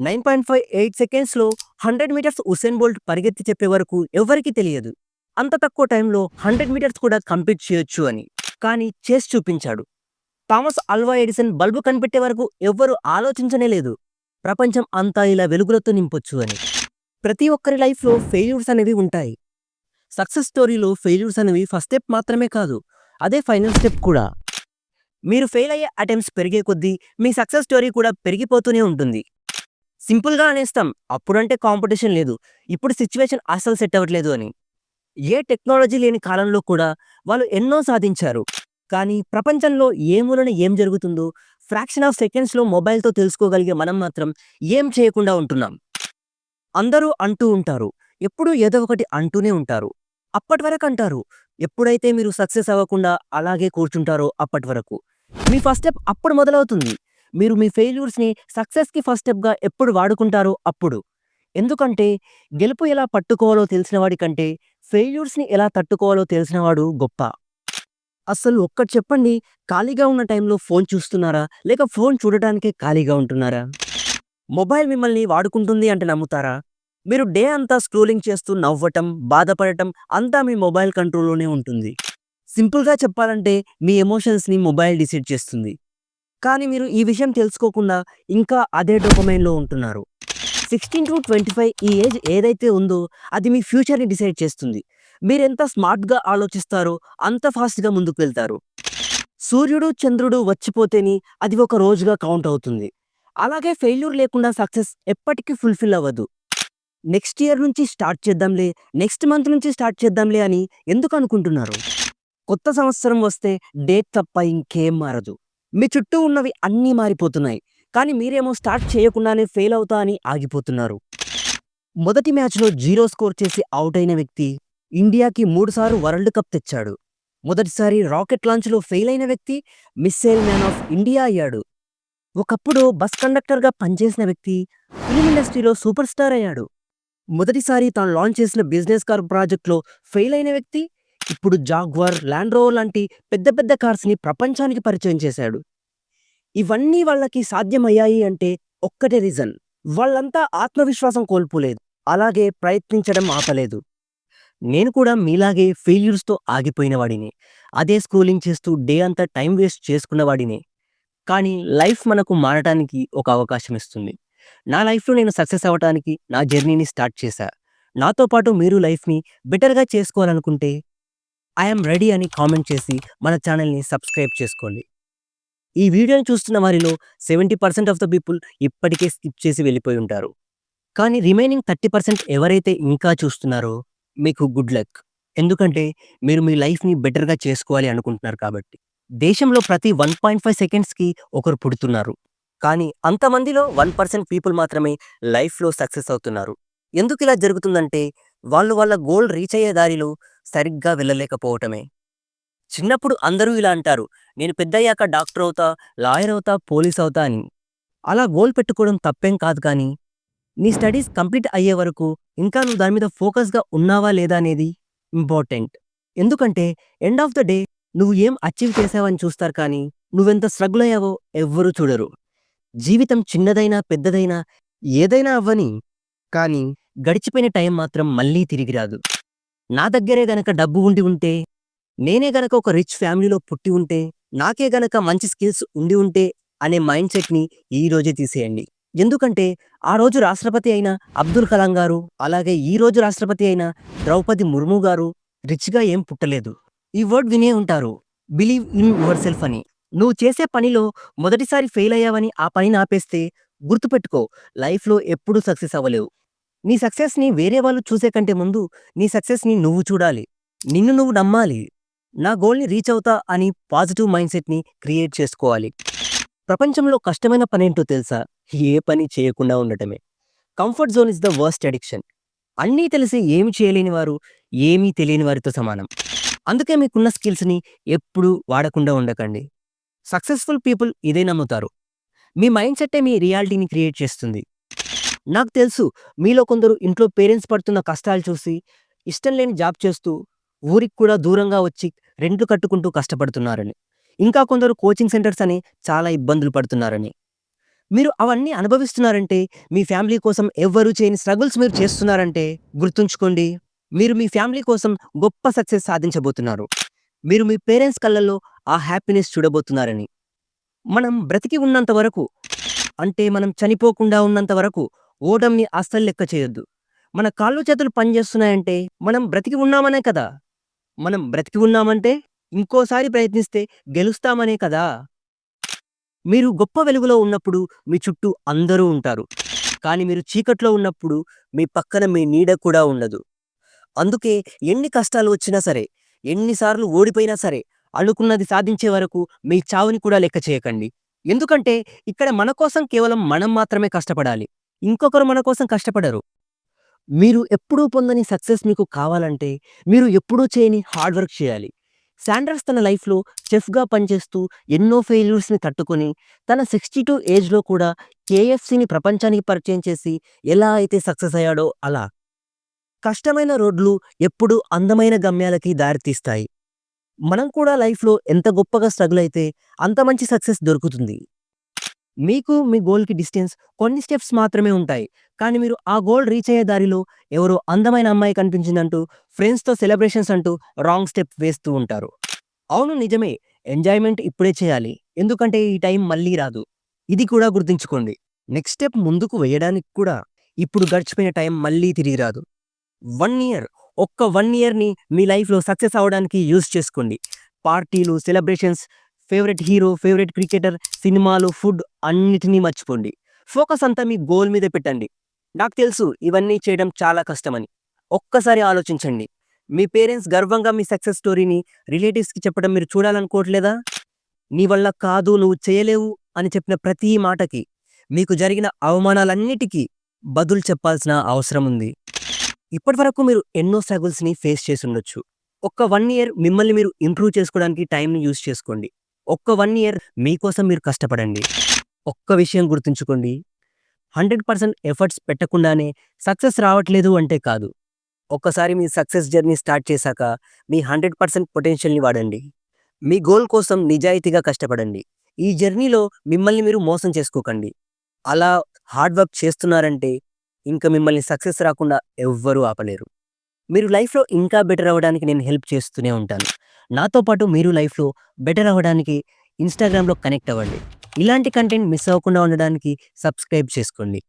9.58 సెకండ్స్‌లో 100 metres Usain bolt పరిగెత్తి చెప్పే వరకు ఎవ్వరికీ తెలియదు. అంత తక్కువ టైంలో 100 మీటర్స్ కూడా కంప్లీట్ చేయొచ్చు అని. కానీ చేసి చూపించాడు. థామస్ ఆల్వా ఎడిసన్ బల్బు కనిపెట్టే వరకు ఎవ్వరూ ఆలోచించనే లేదు. ప్రపంచం అంతా ఇలా వెలుగులతో నింపొచ్చు అని. ప్రతి ఒక్కరి లైఫ్‌లో ఫెయిల్యూర్స్ అనేవి ఉంటాయి. సక్సెస్ స్టోరీలో ఫెయిల్యూర్స్ అనేవి ఫస్ట్ స్టెప్ మాత్రమే కాదు, అదే ఫైనల్ స్టెప్ కూడా. మీరు ఫెయిల్ అయ్యే అటెంప్ట్స్ పెరిగే కొద్దీ మీ సక్సెస్ స్టోరీ కూడా పెరిగిపోతూనే ఉంటుంది. సింపుల్‌గా అనేస్తాం, అప్పుడంటే కాంపిటీషన్ లేదు, ఇప్పుడు సిట్యుయేషన్ అస్సలు సెట్ అవ్వట్లేదు అని. ఏ టెక్నాలజీ లేని కాలంలో కూడా వాళ్ళు ఎన్నో సాధించారు. కానీ ప్రపంచంలో ఏ మూలన ఏం జరుగుతుందో ఫ్రాక్షన్ ఆఫ్ సెకండ్స్‌లో మొబైల్‌తో తెలుసుకోగలిగే మనం మాత్రం ఏం చేయకుండా ఉంటున్నాం. అందరూ అంటూ ఉంటారు. ఎప్పుడూ ఏదో ఒకటి అంటూనే ఉంటారు. అప్పటి వరకు అంటారు. ఎప్పుడైతే మీరు సక్సెస్ అవ్వకుండా అలాగే కూర్చుంటారో అప్పటి వరకు. మీ ఫస్ట్ స్టెప్ అప్పుడు మొదలవుతుంది. మీరు మీ ఫెయిల్యూర్స్‌ని సక్సెస్‌కి ఫస్ట్ స్టెప్‌గా ఎప్పుడు వాడుకుంటారో అప్పుడు. ఎందుకంటే గెలుపు ఎలా పట్టుకోవాలో తెలిసిన వాడి కంటే ఫెయిల్యూర్స్‌ని ఎలా తట్టుకోవాలో తెలిసినవాడు గొప్ప. అస్సలు ఒక్కటి చెప్పండి, ఖాళీగా ఉన్న టైంలో ఫోన్ చూస్తున్నారా? లేక ఫోన్ చూడటానికే ఖాళీగా ఉంటున్నారా? మొబైల్ మిమ్మల్ని వాడుకుంటుంది అంటే నమ్ముతారా? మీరు డే అంతా స్క్రోలింగ్ చేస్తూ నవ్వటం, బాధపడటం అంతా మీ మొబైల్ కంట్రోల్‌లోనే ఉంటుంది. సింపుల్‌గా చెప్పాలంటే మీ ఎమోషన్స్‌ని మొబైల్ డిసైడ్ చేస్తుంది. కానీ మీరు ఈ విషయం తెలుసుకోకుండా ఇంకా అదే డోపమైన్‌లో ఉంటున్నారు. 16-25 ఈ ఏజ్ ఏదైతే ఉందో అది మీ ఫ్యూచర్‌ని డిసైడ్ చేస్తుంది. మీరెంత స్మార్ట్‌గా ఆలోచిస్తారో అంత ఫాస్ట్‌గా ముందుకు వెళ్తారు. సూర్యుడు, చంద్రుడు వచ్చిపోతేని అది ఒక రోజుగా కౌంట్ అవుతుంది. అలాగే ఫెయిల్యూర్ లేకుండా సక్సెస్ ఎప్పటికీ ఫుల్‌ఫిల్ అవ్వదు. నెక్స్ట్ ఇయర్ నుంచి స్టార్ట్ చేద్దాంలే, నెక్స్ట్ మంత్ నుంచి స్టార్ట్ చేద్దాంలే అని ఎందుకు అనుకుంటున్నారు? కొత్త సంవత్సరం వస్తే డేట్ తప్ప ఇంకేం మారదు. మీ చుట్టూ ఉన్నవి అన్నీ మారిపోతున్నాయి. కానీ మీరేమో స్టార్ట్ చేయకుండానే ఫెయిల్ అవుతా అని ఆగిపోతున్నారు. మొదటి మ్యాచ్‌లో 0 స్కోర్ చేసి ఔట్ అయిన వ్యక్తి ఇండియాకి 3 సార్లు వరల్డ్ కప్ తెచ్చాడు. మొదటిసారి రాకెట్ లాంచ్‌లో ఫెయిల్ అయిన వ్యక్తి మిస్సైల్ మ్యాన్ ఆఫ్ ఇండియా అయ్యాడు. ఒకప్పుడు బస్ కండక్టర్‌గా పనిచేసిన వ్యక్తి ఫిల్మ్ ఇండస్ట్రీలో సూపర్ స్టార్ అయ్యాడు. మొదటిసారి తాను లాంచ్ చేసిన బిజినెస్ కార్ ప్రాజెక్ట్‌లో ఫెయిల్ అయిన వ్యక్తి ఇప్పుడు జాగ్వార్, ల్యాండ్ రోవర్ లాంటి పెద్ద పెద్ద కార్స్‌ని ప్రపంచానికి పరిచయం చేశాడు. ఇవన్నీ వాళ్ళకి సాధ్యమయ్యాయి అంటే ఒక్కటే రీజన్. వాళ్ళంతా ఆత్మవిశ్వాసం కోల్పోలేదు. అలాగే ప్రయత్నించడం ఆపలేదు. నేను కూడా మీలాగే ఫెయిల్యూర్స్‌తో ఆగిపోయిన వాడినే. అదే స్క్రోలింగ్ చేస్తూ డే అంతా టైం వేస్ట్ చేసుకున్న వాడినే. కానీ లైఫ్ మనకు మారటానికి ఒక అవకాశం ఇస్తుంది. నా లైఫ్‌లో నేను సక్సెస్ అవ్వటానికి నా జర్నీని స్టార్ట్ చేశా. నాతో పాటు మీరు లైఫ్‌ని బెటర్‌గా చేసుకోవాలనుకుంటే ఐ యామ్ రెడీ అని కామెంట్ చేసి మన ఛానెల్‌ని సబ్స్క్రైబ్ చేసుకోండి. ఈ వీడియోని చూస్తున్న వారిలో 70% ఆఫ్ ద పీపుల్ ఇప్పటికే స్కిప్ చేసి వెళ్ళిపోయి ఉంటారు. కానీ రిమైనింగ్ 30% ఎవరైతే ఇంకా చూస్తున్నారో మీకు గుడ్ లక్. ఎందుకంటే మీరు మీ లైఫ్‌ని బెటర్‌గా చేసుకోవాలి అనుకుంటున్నారు కాబట్టి. దేశంలో ప్రతి 1.5 సెకండ్స్‌కి ఒకరు పుడుతున్నారు. కానీ అంతమందిలో 1% పీపుల్ మాత్రమే లైఫ్‌లో సక్సెస్ అవుతున్నారు. ఎందుకిలా జరుగుతుందంటే వాళ్ళు వాళ్ళ గోల్ రీచ్ అయ్యే దారిలో సరిగ్గా వెళ్ళలేకపోవటమే. చిన్నప్పుడు అందరూ ఇలా అంటారు, నేను పెద్దయ్యాక డాక్టర్ అవుతా, లాయర్ అవుతా, పోలీస్ అవుతా అని. అలా గోల్ పెట్టుకోవడం తప్పేం కాదు కానీ నీ స్టడీస్ కంప్లీట్ అయ్యే వరకు ఇంకా నువ్వు దాని మీద ఫోకస్‌గా ఉన్నావా లేదా అనేది ఇంపార్టెంట్. ఎందుకంటే ఎండ్ ఆఫ్ ద డే నువ్వు ఏం అచీవ్ చేశావని చూస్తారు కానీ నువ్వెంత స్ట్రగుల్ అయ్యావో ఎవ్వరూ చూడరు. జీవితం చిన్నదైనా, పెద్దదైనా ఏదైనా అవ్వని, కానీ గడిచిపోయిన టైం మాత్రం మళ్ళీ తిరిగి రాదు. నా దగ్గరే గనక డబ్బు ఉండి ఉంటే, నేనే గనక ఒక రిచ్ ఫ్యామిలీలో పుట్టి ఉంటే, నాకే గనక మంచి స్కిల్స్ ఉండి ఉంటే అనే మైండ్ సెట్‌ని ఈ రోజే తీసేయండి. ఎందుకంటే ఆ రోజు రాష్ట్రపతి అయిన అబ్దుల్ కలాం గారు, అలాగే ఈ రోజు రాష్ట్రపతి అయిన ద్రౌపది ముర్ము గారు రిచ్‌గా ఏం పుట్టలేదు. ఈ వర్డ్ వినే ఉంటారు, బిలీవ్ ఇన్ యువర్ సెల్ఫ్ అని. నువ్వు చేసే పనిలో మొదటిసారి ఫెయిల్ అయ్యావని ఆ పనిని ఆపేస్తే గుర్తుపెట్టుకో, లైఫ్‌లో ఎప్పుడూ సక్సెస్ అవ్వలేవు. నీ సక్సెస్‌ని వేరే వాళ్ళు చూసే కంటే ముందు నీ సక్సెస్‌ని నువ్వు చూడాలి. నిన్ను నువ్వు నమ్మాలి. నా గోల్‌ని రీచ్ అవుతా అని పాజిటివ్ మైండ్‌సెట్‌ని క్రియేట్ చేసుకోవాలి. ప్రపంచంలో కష్టమైన పనేంటో తెలుసా? ఏ పని చేయకుండా ఉండటమే. Comfort zone is the worst addiction. అన్నీ తెలిసి ఏమి చేయలేని వారు, ఏమీ తెలియని వారితో సమానం. అందుకే మీకున్న స్కిల్స్‌ని ఎప్పుడూ వాడకుండా ఉండకండి. సక్సెస్‌ఫుల్ పీపుల్ ఇదే నమ్ముతారు. మీ మైండ్ సెట్టే మీ రియాలిటీని క్రియేట్ చేస్తుంది. నాకు తెలుసు, మీలో కొందరు ఇంట్లో పేరెంట్స్ పడుతున్న కష్టాలు చూసి ఇష్టం లేని జాబ్ చేస్తూ, ఊరికి కూడా దూరంగా వచ్చి రెంట్లు కట్టుకుంటూ కష్టపడుతున్నారని. ఇంకా కొందరు కోచింగ్ సెంటర్స్ అని చాలా ఇబ్బందులు పడుతున్నారని. మీరు అవన్నీ అనుభవిస్తున్నారంటే, మీ ఫ్యామిలీ కోసం ఎవ్వరు చేయని స్ట్రగుల్స్ మీరు చేస్తున్నారంటే, గుర్తుంచుకోండి. మీరు మీ ఫ్యామిలీ కోసం గొప్ప సక్సెస్ సాధించబోతున్నారు. మీరు మీ పేరెంట్స్ కళ్ళల్లో ఆ హ్యాపీనెస్ చూడబోతున్నారని. మనం బ్రతికి ఉన్నంత వరకు, అంటే మనం చనిపోకుండా ఉన్నంత వరకు ఓటమిని అస్సలు లెక్క చేయొద్దు. మన కాళ్ళు చేతులు పనిచేస్తున్నాయంటే మనం బ్రతికి ఉన్నామనే కదా! మనం బ్రతికి ఉన్నామంటే ఇంకోసారి ప్రయత్నిస్తే గెలుస్తామనే కదా! మీరు గొప్ప వెలుగులో ఉన్నప్పుడు మీ చుట్టూ అందరూ ఉంటారు. కానీ మీరు చీకట్లో ఉన్నప్పుడు మీ పక్కన మీ నీడ కూడా ఉండదు. అందుకే ఎన్ని కష్టాలు వచ్చినా సరే, ఎన్నిసార్లు ఓడిపోయినా సరే, అనుకున్నది సాధించే వరకు మీ చావుని కూడా లెక్క చేయకండి. ఎందుకంటే ఇక్కడ మన కోసం కేవలం మనం మాత్రమే కష్టపడాలి. ఇంకొకరు మన కోసం కష్టపడరు. మీరు ఎప్పుడూ పొందని సక్సెస్ మీకు కావాలంటే, మీరు ఎప్పుడూ చేయని హార్డ్ వర్క్ చేయాలి. శాండర్స్ తన లైఫ్‌లో చెఫ్‌గా పనిచేస్తూ ఎన్నో ఫెయిల్యూర్స్‌ని తట్టుకొని, తన 62 ఏజ్‌లో కూడా కేఎఫ్‌సీని ప్రపంచానికి పరిచయం చేసి ఎలా అయితే సక్సెస్ అయ్యాడో అలా. కష్టమైన రోడ్లు ఎప్పుడూ అందమైన గమ్యాలకి దారితీస్తాయి. మనం కూడా లైఫ్‌లో ఎంత గొప్పగా స్ట్రగుల్ అయితే, అంత మంచి సక్సెస్ దొరుకుతుంది. మీకు మీ గోల్‌కి డిస్టెన్స్ కొన్ని స్టెప్స్ మాత్రమే ఉంటాయి. కానీ మీరు ఆ గోల్ రీచ్ అయ్యే దారిలో ఎవరో అందమైన అమ్మాయి కనిపించిందంటూ, ఫ్రెండ్స్‌తో సెలబ్రేషన్స్ అంటూ రాంగ్ స్టెప్ వేస్తూ ఉంటారు. అవును నిజమే. ఎంజాయ్‌మెంట్ ఇప్పుడే చేయాలి. ఎందుకంటే ఈ టైం మళ్ళీ రాదు. ఇది కూడా గుర్తుంచుకోండి. నెక్స్ట్ స్టెప్ ముందుకు వేయడానికి కూడా ఇప్పుడు గడిచిపోయిన టైం మళ్ళీ తిరిగి రాదు. 1 ఇయర్, ఒక్క 1 ఇయర్‌ని మీ లైఫ్‌లో సక్సెస్ అవ్వడానికి యూజ్ చేసుకోండి. పార్టీలు, celebrations, favourite hero, favourite cricketer, సినిమాలు, ఫుడ్ అన్నిటిని మర్చిపోండి. ఫోకస్ అంతా మీ గోల్ మీదే పెట్టండి. నాకు తెలుసు ఇవన్నీ చేయడం చాలా కష్టమని. ఒక్కసారి ఆలోచించండి. మీ పేరెంట్స్ గర్వంగా మీ సక్సెస్ స్టోరీని రిలేటివ్స్‌కి చెప్పడం మీరు చూడాలనుకోవట్లేదా? నీ వల్ల కాదు, నువ్వు చేయలేవు అని చెప్పిన ప్రతి మాటకి, మీకు జరిగిన అవమానాలన్నిటికీ బదులు చెప్పాల్సిన అవసరం ఉంది. ఇప్పటివరకు మీరు ఎన్నో స్ట్రగుల్స్‌ని ఫేస్ చేసుండొచ్చు. ఒక్క 1 ఇయర్ మిమ్మల్ని మీరు ఇంప్రూవ్ చేసుకోవడానికి టైంని యూజ్ చేసుకోండి. ఒక్క 1 ఇయర్ మీకోసం మీరు కష్టపడండి. ఒక్క విషయం గుర్తుంచుకోండి. 100% ఎఫర్ట్స్ పెట్టకుండానే సక్సెస్ రావట్లేదు అంటే కాదు. ఒక్కసారి మీ సక్సెస్ జర్నీ స్టార్ట్ చేశాక మీ 100% పొటెన్షియల్‌ని వాడండి. మీ గోల్ కోసం నిజాయితీగా కష్టపడండి. ఈ జర్నీలో మిమ్మల్ని మీరు మోసం చేసుకోకండి. అలా హార్డ్ వర్క్ చేస్తున్నారంటే ఇంక మిమ్మల్ని సక్సెస్ రాకుండా ఎవ్వరూ ఆపలేరు. మీరు లైఫ్‌లో ఇంకా బెటర్ అవ్వడానికి నేను హెల్ప్ చేస్తూనే ఉంటాను. నాతో పాటు మీరు లైఫ్‌లో బెటర్ అవ్వడానికి ఇన్‌స్టాగ్రామ్‌లో కనెక్ట్ అవ్వండి. ఇలాంటి కంటెంట్ మిస్ అవ్వకుండా ఉండడానికి సబ్స్క్రైబ్ చేసుకోండి.